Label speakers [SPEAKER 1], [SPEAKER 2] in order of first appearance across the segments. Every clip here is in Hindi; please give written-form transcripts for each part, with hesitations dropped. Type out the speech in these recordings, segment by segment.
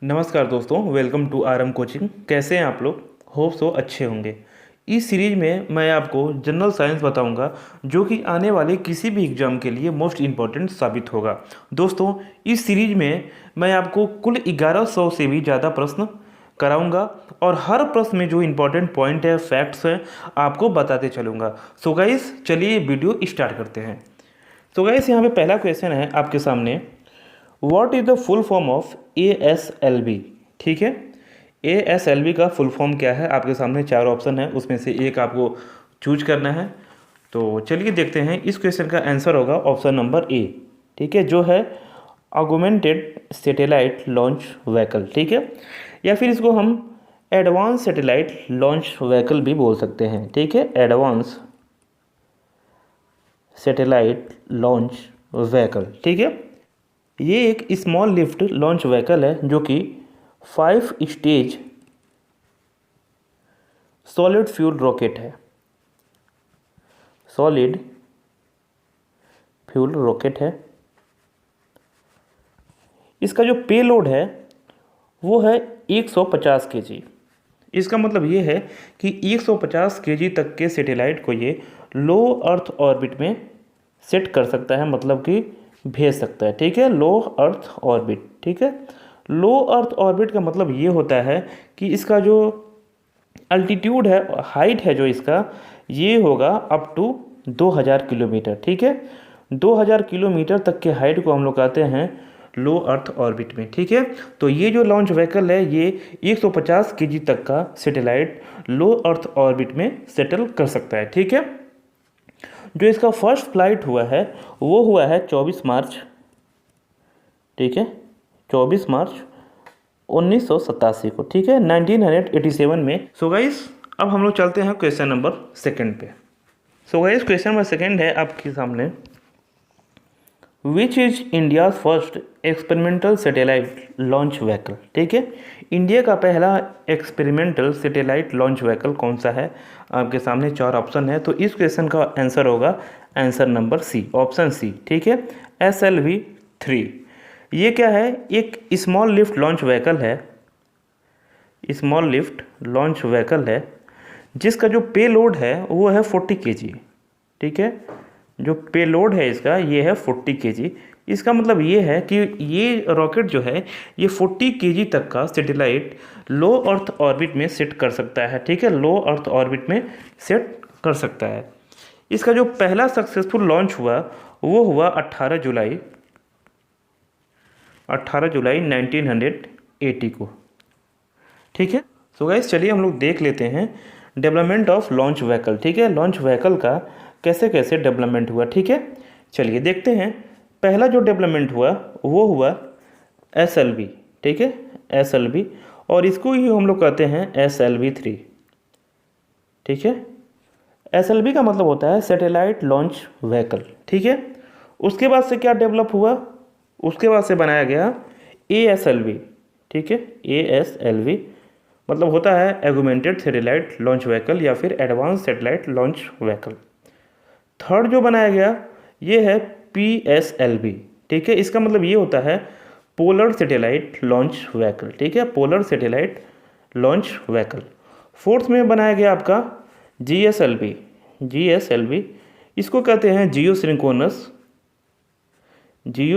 [SPEAKER 1] नमस्कार दोस्तों, वेलकम टू आरएम कोचिंग। कैसे हैं आप लोग? होप सो अच्छे होंगे। इस सीरीज में मैं आपको जनरल साइंस बताऊंगा, जो कि आने वाले किसी भी एग्जाम के लिए मोस्ट इम्पॉर्टेंट साबित होगा। दोस्तों, इस सीरीज में मैं आपको कुल 1100 से भी ज़्यादा प्रश्न कराऊंगा और हर प्रश्न में जो इम्पोर्टेंट पॉइंट है, फैक्ट्स हैं, आपको बताते चलूँगा। सो गाइस, चलिए वीडियो स्टार्ट करते हैं। तो गाइस, यहाँ पे पहला क्वेश्चन है आपके सामने, what is the full form of ASLB। ठीक है, ASLB का फुल फॉर्म क्या है? आपके सामने चार ऑप्शन है, उसमें से एक आपको चूज करना है। तो चलिए देखते हैं। इस क्वेश्चन का आंसर होगा ऑप्शन नंबर ए। ठीक है, जो है ऑगमेंटेड सैटेलाइट लॉन्च व्हीकल। ठीक है, या फिर इसको हम एडवांस सैटेलाइट लॉन्च व्हीकल भी बोल सकते हैं। ठीक है, एडवांस सैटेलाइट लॉन्च व्हीकल। ठीक है, ये एक स्मॉल लिफ्ट लॉन्च व्हीकल है जो कि 5 स्टेज सॉलिड फ्यूल रॉकेट है। सॉलिड फ्यूल रॉकेट है। इसका जो पेलोड है वो है 150 केजी। इसका मतलब ये है कि 150 केजी तक के सैटेलाइट को ये लो अर्थ ऑर्बिट में सेट कर सकता है, मतलब कि भेज सकता है। ठीक है, लो अर्थ ऑर्बिट। ठीक है, लो अर्थ ऑर्बिट का मतलब ये होता है कि इसका जो अल्टीट्यूड है, हाइट है जो इसका, ये होगा अप टू 2000 किलोमीटर। ठीक है, 2000 किलोमीटर तक के हाइट को हम लोग कहते हैं लो अर्थ ऑर्बिट में। ठीक है, तो ये जो लॉन्च व्हीकल है ये 150 केजी तक का सैटेलाइट लो अर्थ ऑर्बिट में सेटल कर सकता है। ठीक है, जो इसका फर्स्ट फ्लाइट हुआ है वो हुआ है 24 मार्च। ठीक है, 24 मार्च 1987 को। ठीक है, 1987 में। सो गाइस, अब हम लोग चलते हैं क्वेश्चन नंबर सेकंड पे। So guys, question number second है आपके सामने, which is India first experimental satellite launch vehicle. ठीक है, इंडिया का पहला एक्सपेरिमेंटल सैटेलाइट लॉन्च व्हीकल कौन सा है? आपके सामने चार ऑप्शन है, तो इस क्वेश्चन का आंसर होगा answer number C, option C. ठीक है, SLV-3। ये क्या है? एक स्मॉल लिफ्ट लॉन्च व्हीकल है। स्मॉल लिफ्ट लॉन्च व्हीकल है जिसका जो पेलोड है वो है 40 केजी। ठीक है, जो पेलोड है इसका ये है 40 केजी। इसका मतलब ये है कि ये रॉकेट जो है ये 40 केजी तक का सैटेलाइट लो अर्थ ऑर्बिट में सेट कर सकता है। ठीक है, लो अर्थ ऑर्बिट में सेट कर सकता है। इसका जो पहला सक्सेसफुल लॉन्च हुआ वो हुआ 18 जुलाई 1980 को। ठीक है, सो गाइस, चलिए हम लोग देख लेते हैं डेवलपमेंट ऑफ लॉन्च व्हीकल। ठीक है, लॉन्च व्हीकल का कैसे कैसे डेवलपमेंट हुआ। ठीक है, चलिए देखते हैं। पहला जो डेवलपमेंट हुआ वो हुआ SLV। ठीक है, SLV, और इसको ही हम लोग कहते हैं SLV-3। ठीक है, SLV का मतलब होता है सैटेलाइट लॉन्च व्हीकल। ठीक है, उसके बाद से क्या डेवलप हुआ? उसके बाद से बनाया गया ASLV। ठीक है, ASLV मतलब होता है एगुमेंटेड सैटेलाइट लॉन्च व्हीकल या फिर advance satellite launch vehicle. Third जो बनाया गया ये है PSLV। ठीक है, इसका मतलब ये होता है पोलर सैटेलाइट लॉन्च व्हीकल। ठीक है, polar satellite launch vehicle. Fourth में बनाया गया आपका GSLV। GSLV इसको कहते हैं जियो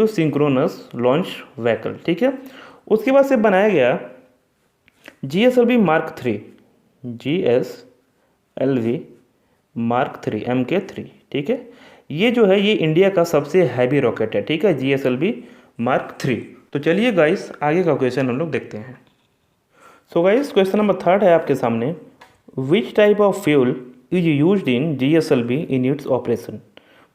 [SPEAKER 1] सिंक्रोनस लॉन्च व्हीकल। ठीक है, उसके बाद से बनाया गया GSLV Mark 3। GSLV Mark 3 MK3। ठीक है, ये जो है ये इंडिया का सबसे हैवी रॉकेट है। ठीक है, GSLV Mark 3। तो चलिए गाइस, आगे का क्वेश्चन हम लोग देखते हैं। So guys, question number third है आपके सामने, which type of fuel is used in GSLV in its operation.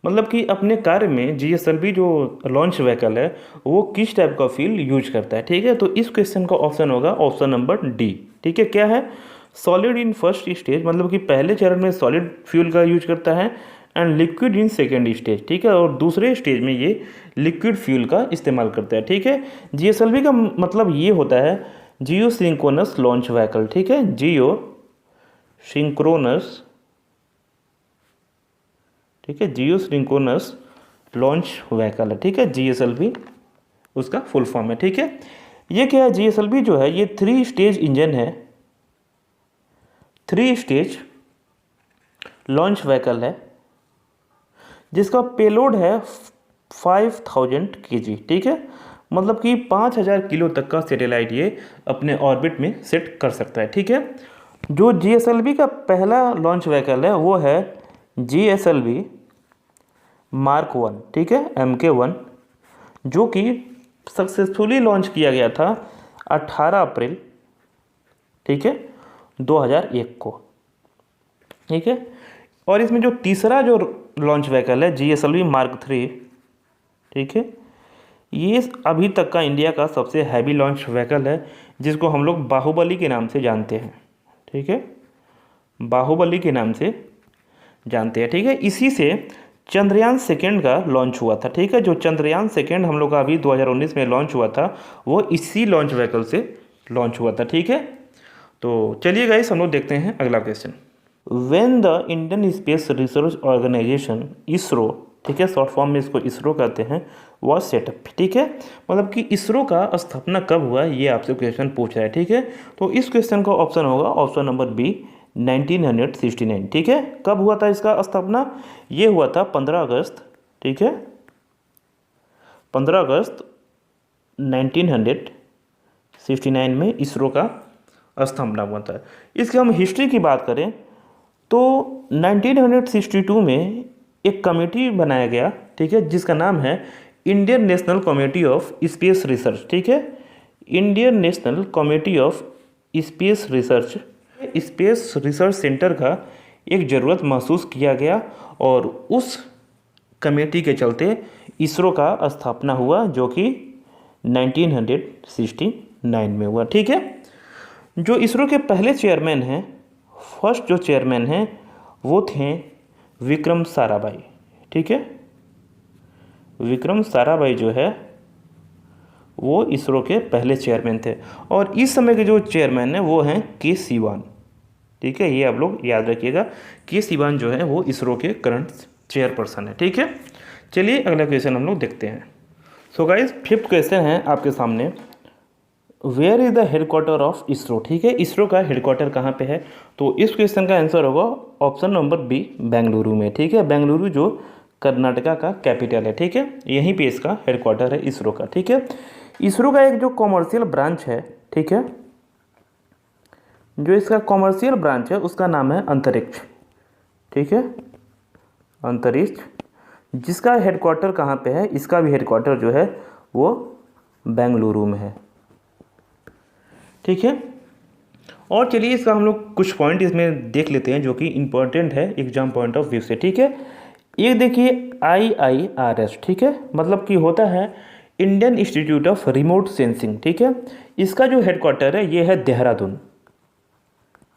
[SPEAKER 1] मतलब कि अपने कार्य में GSLV जो लॉन्च व्हीकल है वो किस टाइप का फ्यूल यूज करता है। ठीक है, तो इस क्वेश्चन का ऑप्शन होगा ऑप्शन नंबर डी। ठीक है, क्या है? सॉलिड इन फर्स्ट स्टेज, मतलब कि पहले चरण में सॉलिड फ्यूल का यूज करता है, and liquid in second stage. ठीक है, और दूसरे स्टेज में ये लिक्विड फ्यूल का इस्तेमाल करता है। ठीक है, GSLV का मतलब ये होता है जियो सिंक्रोनस लॉन्च व्हीकल। ठीक है, जियो सिंक्रोनस। ठीक है, जियो सिंक्रोनस लॉन्च व्हीकल है। ठीक है, GSLV उसका फुल फॉर्म है। ठीक है, ये क्या है, GSLV जो है ये 3 स्टेज इंजन है, 3 स्टेज लॉन्च व्हीकल है, जिसका पेलोड है 5000 kg, ठीक है। मतलब कि 5000 किलो तक का सैटेलाइट ये अपने ऑर्बिट में सेट कर सकता है, ठीक है। जो GSLV का पहला लॉन्च व्हीकल है वो है GSLV Mark 1, ठीक है, MK1, जो कि सक्सेसफुली लॉन्च किया गया था 18 अप्रैल, ठीक है, 2001 को, ठीक है। और इसमें जो तीसरा जो लॉन्च व्हीकल है GSLV Mark 3, ठीक है, ये अभी तक का इंडिया का सबसे हैवी लॉन्च व्हीकल है, जिसको हम लोग बाहुबली के नाम से जानते हैं, ठीक है, बाहुबली के नाम से जानते हैं, ठीक है। इसी से चंद्रयान सेकेंड का लॉन्च हुआ था, ठीक है। जो चंद्रयान सेकेंड हम लोग का अभी 2019 में लॉन्च हुआ था, वो इसी लॉन्च व्हीकल से लॉन्च हुआ था, ठीक है। तो चलिए गाइस, हम लोग देखते हैं अगला question. When the Indian space Research Organisation, ISRO, ठीक है, शॉर्ट फॉर्म में इसको इसरो कहते हैं, वॉज सेटअप, ठीक है। मतलब कि इसरो का स्थापना कब हुआ, ये आपसे क्वेश्चन पूछ रहा है, ठीक है। तो इस क्वेश्चन का ऑप्शन होगा ऑप्शन नंबर बी, 1969, ठीक है। कब हुआ था इसका स्थापना, ये हुआ था 15 अगस्त, ठीक है, 15 अगस्त 1969 में इसरो का स्थापना हुआ था। इसकी हम हिस्ट्री की बात करें तो 1962 में एक कमेटी बनाया गया, ठीक है, जिसका नाम है Indian national committee of space research, ठीक है, Indian national committee of space research. Space research centre का एक ज़रूरत महसूस किया गया और उस कमेटी के चलते इसरो का स्थापना हुआ, जो कि 1969 में हुआ, ठीक है। जो इसरो के पहले चेयरमैन हैं, फर्स्ट जो चेयरमैन हैं वो थे विक्रम साराभाई, ठीक है। विक्रम साराभाई जो है वो इसरो के पहले चेयरमैन थे, और इस समय के जो चेयरमैन हैं वो हैं के सिवान, ठीक है। ये आप लोग याद रखिएगा, के सिवान जो है वो इसरो के करंट चेयरपर्सन है, ठीक है। चलिए अगला क्वेश्चन हम लोग देखते हैं। सो गाइस, 5th क्वेश्चन है आपके सामने, where is the headquarter of ISRO, ठीक है। इसरो का हेडक्वार्टर कहाँ पे है, तो इस क्वेश्चन का आंसर होगा ऑप्शन नंबर बी, बेंगलुरु में, ठीक है। बेंगलुरु जो कर्नाटका का कैपिटल है, ठीक है, यहीं पे इसका हेडक्वार्टर है इसरो का, ठीक है। इसरो का एक जो कॉमर्शियल ब्रांच है, ठीक है, जो इसका कॉमर्शियल ब्रांच है उसका नाम है अंतरिक्ष, ठीक है, अंतरिक्ष, जिसका हेडक्वार्टर कहाँ पे है, इसका भी हेडक्वार्टर जो है वो बेंगलुरु में है, ठीक है। और चलिए इसका हम लोग कुछ पॉइंट इसमें देख लेते हैं जो कि इम्पोर्टेंट है एग्जाम पॉइंट ऑफ व्यू से, ठीक है। एक देखिए IIRS, ठीक है, मतलब कि होता है Indian institute of remote sensing, ठीक है। इसका जो हेडक्वार्टर है ये है देहरादून,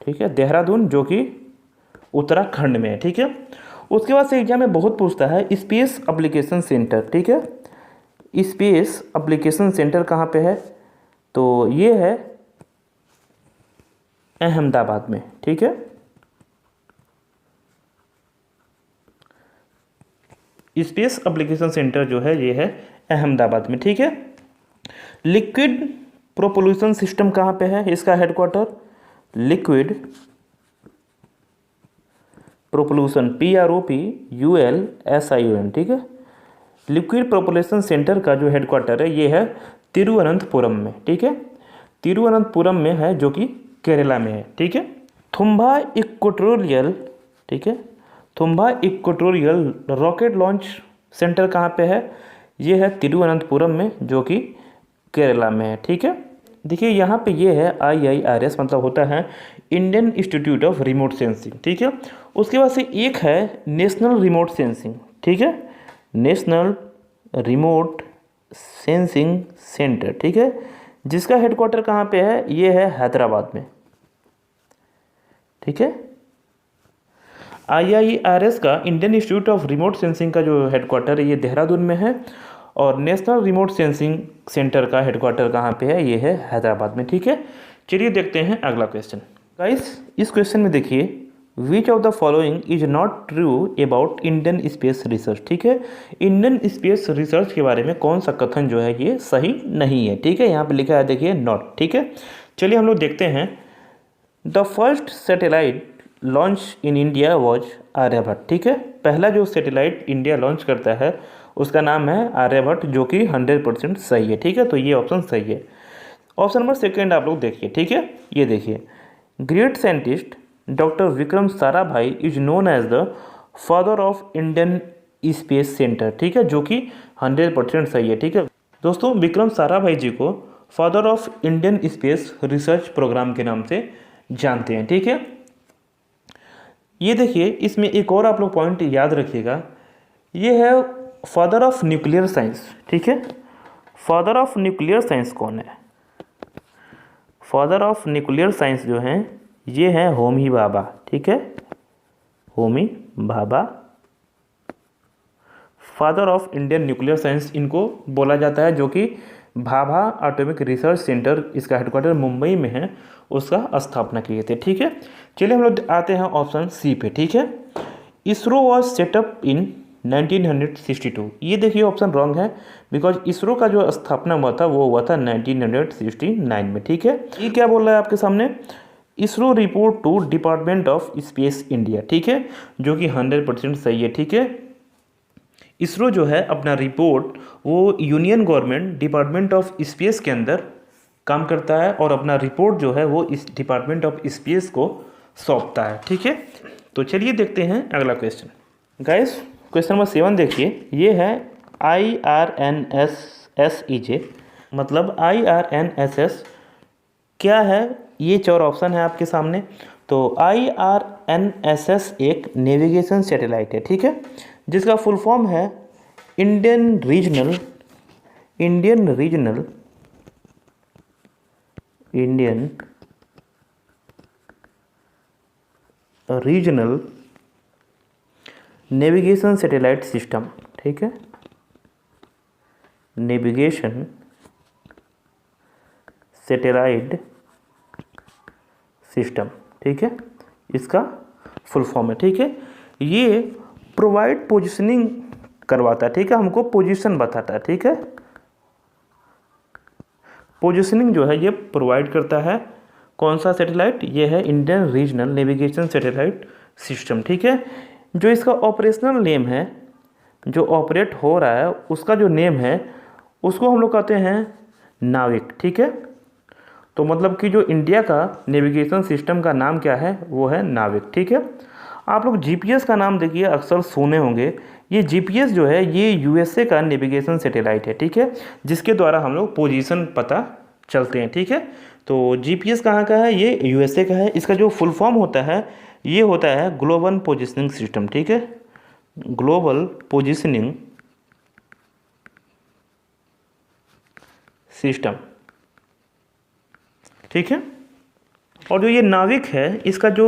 [SPEAKER 1] ठीक है, देहरादून जो कि उत्तराखंड में है, ठीक है। उसके बाद से एग्जाम में बहुत पूछता है स्पेस एप्लीकेशन सेंटर, ठीक है। स्पेस एप्लीकेशन सेंटर कहाँ पे है, तो ये है अहमदाबाद में, ठीक है। स्पेस एप्लीकेशन सेंटर जो है ये है अहमदाबाद में, ठीक है। लिक्विड प्रोपल्यूशन सिस्टम कहाँ पे है, इसका हेडक्वार्टर लिक्विड प्रोपल्यूशन PROPULSION, ठीक है। लिक्विड प्रोपल्यूशन सेंटर का जो हेडक्वार्टर है ये है तिरुवनंतपुरम में, ठीक है, तिरुवनंतपुरम में है, जो कि केरला में है, ठीक है। थुम्बा इक्वेटोरियल, ठीक है, Thumba equatorial rocket launch centre कहाँ पे है, ये है तिरुवनंतपुरम में, जो कि केरला में है, ठीक है। देखिए यहाँ पे ये है IIRS, मतलब होता है Indian institute of remote sensing, ठीक है। उसके बाद से एक है नेशनल रिमोट सेंसिंग, ठीक है, नेशनल रिमोट सेंसिंग सेंटर, ठीक है, जिसका हेडक्वार्टर कहाँ पे है, ये है हैदराबाद में, ठीक है। IIRS का Indian institute of remote sensing का जो हेडक्वार्टर है ये देहरादून में है, और नेशनल रिमोट सेंसिंग सेंटर का हेडक्वार्टर कहाँ पे है, ये है हैदराबाद में, ठीक है। चलिए देखते हैं अगला क्वेश्चन। गाइस, इस क्वेश्चन में देखिए which of the following is not true about Indian space research. ठीक है, इंडियन स्पेस रिसर्च के बारे में कौन सा कथन जो है ये सही नहीं है। ठीक है, यहाँ पे लिखा है देखिए नॉट। ठीक है, चलिए हम लोग देखते हैं। The first satellite launch in India was Aryabhata. ठीक है, पहला जो सैटेलाइट इंडिया लॉन्च करता है उसका नाम है आर्यभट्ट, जो कि 100% सही है। ठीक है, तो ये ऑप्शन सही है। ऑप्शन नंबर सेकेंड आप लोग देखिए। ठीक है, ये देखिए, great scientist doctor Vikram Sarabhai is known as the father of Indian space centre. ठीक है, जो कि 100% सही है। ठीक है दोस्तों, विक्रम साराभाई जी को father of Indian space research programme के नाम से जानते हैं। ठीक है, ये देखिए, इसमें एक और आप लोग पॉइंट याद रखिएगा, ये है फादर ऑफ न्यूक्लियर साइंस। ठीक है, फादर ऑफ न्यूक्लियर साइंस कौन है? फादर ऑफ न्यूक्लियर साइंस जो हैं ये हैं होमी भाभा। ठीक है, Homi Bhabha father of Indian nuclear science इनको बोला जाता है, जो कि भाभा एटॉमिक रिसर्च सेंटर, इसका हेडक्वार्टर मुंबई में है, उसका स्थापना किए थे। ठीक है, चलिए हम लोग आते हैं ऑप्शन सी पे। ठीक है, इसरो वॉज सेटअप इन 1962। ये देखिए ऑप्शन रॉन्ग है, बिकॉज इसरो का जो स्थापना हुआ था वो हुआ था 1969 में। ठीक है, ये क्या बोल रहा है आपके सामने? ISRO report to department of space India. ठीक है, जो कि 100% सही है। ठीक है, इसरो जो है अपना रिपोर्ट वो union government department of space के अंदर काम करता है और अपना रिपोर्ट जो है वो इस डिपार्टमेंट ऑफ स्पेस को सौंपता है। ठीक है, तो चलिए देखते हैं अगला क्वेश्चन। गाइस, क्वेश्चन नंबर 7 देखिए, ये है IRNSSEJ, मतलब IRNSS क्या है? ये 4 ऑप्शन है आपके सामने। तो IRNSS एक नेविगेशन सैटेलाइट है। ठीक है, जिसका फुल फॉर्म है Indian regional navigation satellite system. ठीक है, नेविगेशन सैटेलाइट सिस्टम। ठीक है, इसका फुल फॉर्म है। ठीक है, ये प्रोवाइड पोजीशनिंग करवाता है। ठीक है, हमको पोजीशन बताता है। ठीक है, पोजीशनिंग जो है ये प्रोवाइड करता है। कौन सा सैटेलाइट? ये है Indian regional navigation satellite system. ठीक है, जो इसका ऑपरेशनल नेम है, जो ऑपरेट हो रहा है उसका जो नेम है उसको हम लोग कहते हैं नाविक। ठीक है, तो मतलब कि जो इंडिया का नेविगेशन सिस्टम का नाम क्या है? वो है नाविक। ठीक है, आप लोग जीपीएस का नाम देखिए, अक्सर सुने होंगे। ये जीपीएस जो है ये यूएसए का नेविगेशन सैटेलाइट है। ठीक है, जिसके द्वारा हम लोग पोजीशन पता चलते हैं। ठीक है, तो जीपीएस कहाँ का है? ये यूएसए का है। इसका जो फुल फॉर्म होता है ये होता है ग्लोबल पोजीशनिंग सिस्टम। ठीक है, ग्लोबल पोजीशनिंग सिस्टम। ठीक है, और जो ये नाविक है इसका जो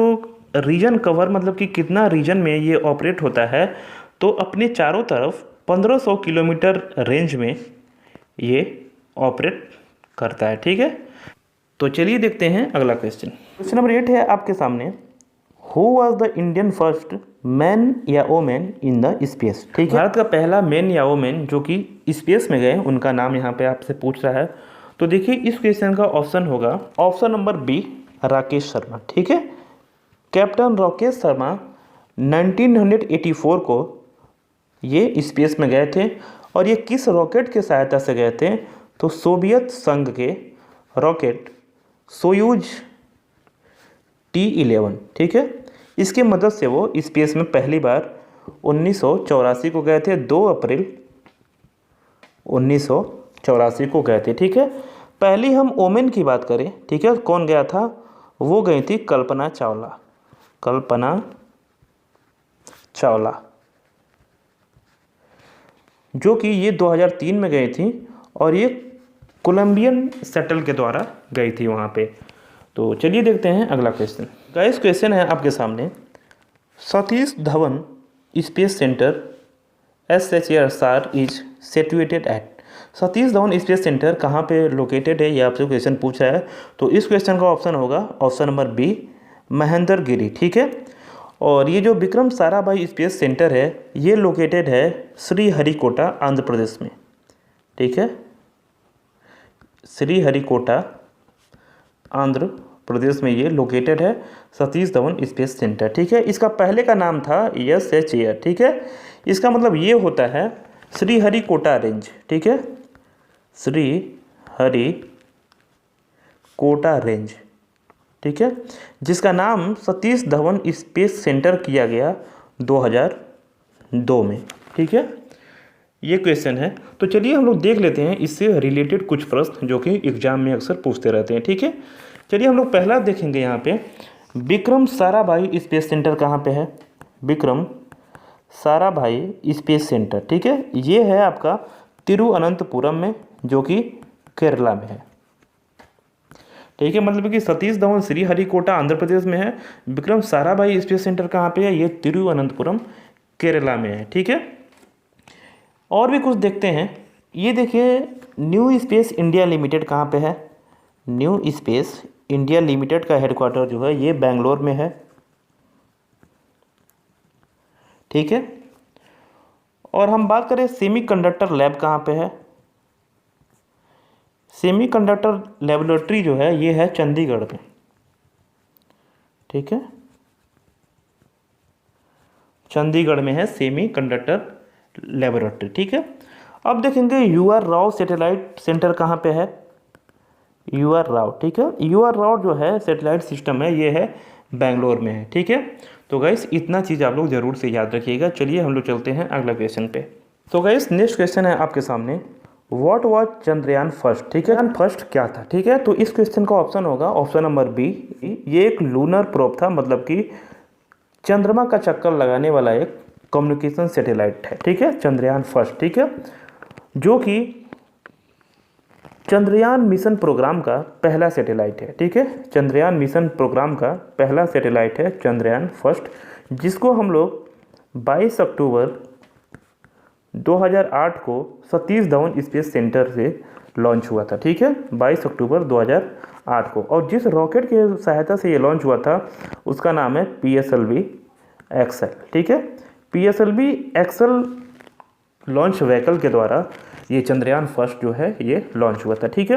[SPEAKER 1] रीजन कवर, मतलब कि कितना रीजन में ये ऑपरेट होता है, तो अपने चारों तरफ 1500 किलोमीटर रेंज में ये ऑपरेट करता है। ठीक है, तो चलिए देखते हैं अगला क्वेश्चन। क्वेश्चन नंबर 8 है आपके सामने, who was the Indian first man या वोमेन इन द स्पेस। ठीक है, भारत का पहला मैन या वोमेन जो कि स्पेस में गए, उनका नाम यहाँ पे आपसे पूछ रहा है। तो देखिए इस क्वेश्चन का ऑप्शन होगा option number B, Rakesh Sharma. ठीक है, कैप्टन राकेश शर्मा 1984 को ये स्पेस में गए थे। और ये किस रॉकेट के सहायता से गए थे? तो सोवियत संघ के रॉकेट सोयूज T11। ठीक है, इसके मदद से वो स्पेस में पहली बार 1984 को गए थे। 2 अप्रैल 1984 को गए थे। ठीक है, पहली हम ओमेन की बात करें, ठीक है, कौन गया था? वो गई थी कल्पना चावला। कल्पना चावला जो कि ये 2003 में गई थी और ये कोलंबियन शटल के द्वारा गई थी वहाँ पे। तो चलिए देखते हैं अगला क्वेश्चन। गाइस, क्वेश्चन है आपके सामने, Satish Dhawan space centre SHR is situated at. Satish Dhawan space centre कहाँ पे लोकेटेड है, ये आपसे क्वेश्चन पूछा है। तो इस क्वेश्चन का ऑप्शन होगा ऑप्शन नंबर बी, महेंद्रगिरी। ठीक है, और ये जो विक्रम साराभाई स्पेस सेंटर है ये लोकेटेड है श्रीहरिकोटा आंध्र प्रदेश में। ठीक है, श्रीहरिकोटा आंध्र प्रदेश में ये लोकेटेड है सतीश धवन स्पेस सेंटर। ठीक है, इसका पहले का नाम था SHAR। ठीक है, इसका मतलब ये होता है श्रीहरिकोटा रेंज। ठीक है, श्रीहरिकोटा रेंज। ठीक है, जिसका नाम सतीश धवन स्पेस सेंटर किया गया 2002 में। ठीक है, ये क्वेश्चन है। तो चलिए हम लोग देख लेते हैं इससे रिलेटेड कुछ प्रश्न जो कि एग्जाम में अक्सर पूछते रहते हैं। ठीक है, चलिए हम लोग पहला देखेंगे यहाँ पे विक्रम साराभाई स्पेस सेंटर कहाँ पे है। विक्रम साराभाई स्पेस सेंटर, ठीक है, ये है आपका तिरुवनंतपुरम में जो कि केरला में है। ठीक है, मतलब कि सतीश धवन श्रीहरिकोटा आंध्र प्रदेश में है, विक्रम साराभाई स्पेस सेंटर कहाँ पे है, ये तिरुवनंतपुरम केरला में है। ठीक है, और भी कुछ देखते हैं। ये देखिए न्यू स्पेस इंडिया लिमिटेड कहाँ पे है। न्यू स्पेस इंडिया लिमिटेड का हेडक्वार्टर जो है ये बेंगलोर में है। ठीक है, और हम बात करें सेमीकंडक्टर लैब कहाँ पे है। सेमीकंडक्टर लेबोरेटरी जो है ये है चंडीगढ़ में। ठीक है, चंडीगढ़ में है सेमीकंडक्टर लेबोरेटरी। ठीक है, अब देखेंगे UR राव सैटेलाइट सेंटर कहाँ पे है। UR राव, ठीक है, UR राव जो है सैटेलाइट सिस्टम है ये है बेंगलोर में है। ठीक है, तो गाइस इतना चीज़ आप लोग ज़रूर से याद रखिएगा। चलिए हम लोग चलते हैं अगला क्वेश्चन पे। तो गाइस नेक्स्ट क्वेश्चन है आपके सामने, व्हाट वाज चंद्रयान फर्स्ट। ठीक है, फर्स्ट क्या था। ठीक है, तो इस क्वेश्चन का ऑप्शन होगा ऑप्शन नंबर बी। ये एक लूनर प्रोब था, मतलब कि चंद्रमा का चक्कर लगाने वाला एक कम्युनिकेशन सैटेलाइट है। ठीक है, चंद्रयान फर्स्ट। ठीक है, जो कि चंद्रयान मिशन प्रोग्राम का पहला सैटेलाइट है। ठीक है, चंद्रयान मिशन प्रोग्राम का पहला सैटेलाइट है चंद्रयान फर्स्ट, जिसको हम लोग 22 अक्टूबर 2008 को सतीश धवन स्पेस सेंटर से लॉन्च हुआ था। ठीक है, 22 अक्टूबर 2008 को, और जिस रॉकेट की सहायता से ये लॉन्च हुआ था उसका नाम है PSLV एक्सल। ठीक है, PSLV एक्सल लॉन्च व्हीकल के द्वारा ये चंद्रयान फर्स्ट जो है ये लॉन्च हुआ था। ठीक है,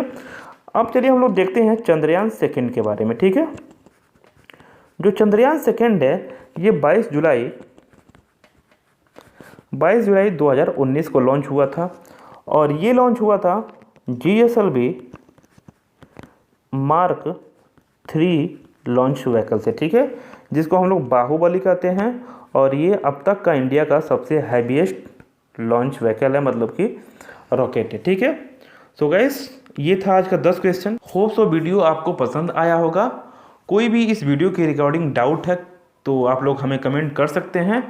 [SPEAKER 1] अब चलिए हम लोग देखते हैं चंद्रयान सेकंड के बारे में। ठीक है, जो चंद्रयान सेकंड है ये 22 जुलाई 2019 को लॉन्च हुआ था, और ये लॉन्च हुआ था GSLV Mark 3 लॉन्च व्हीकल से। ठीक है, जिसको हम लोग बाहुबली कहते हैं, और ये अब तक का इंडिया का सबसे हैवीएस्ट लॉन्च व्हीकल है, मतलब कि रॉकेट है। ठीक है, सो गाइस ये था आज का 10 क्वेश्चन। होप सो वीडियो आपको पसंद आया होगा। कोई भी इस वीडियो के रिगार्डिंग डाउट है तो आप लोग हमें कमेंट कर सकते हैं।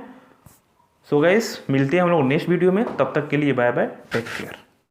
[SPEAKER 1] सो गाइस मिलते हैं हम लोग नेक्स्ट वीडियो में, तब तक के लिए बाय बाय, टेक केयर।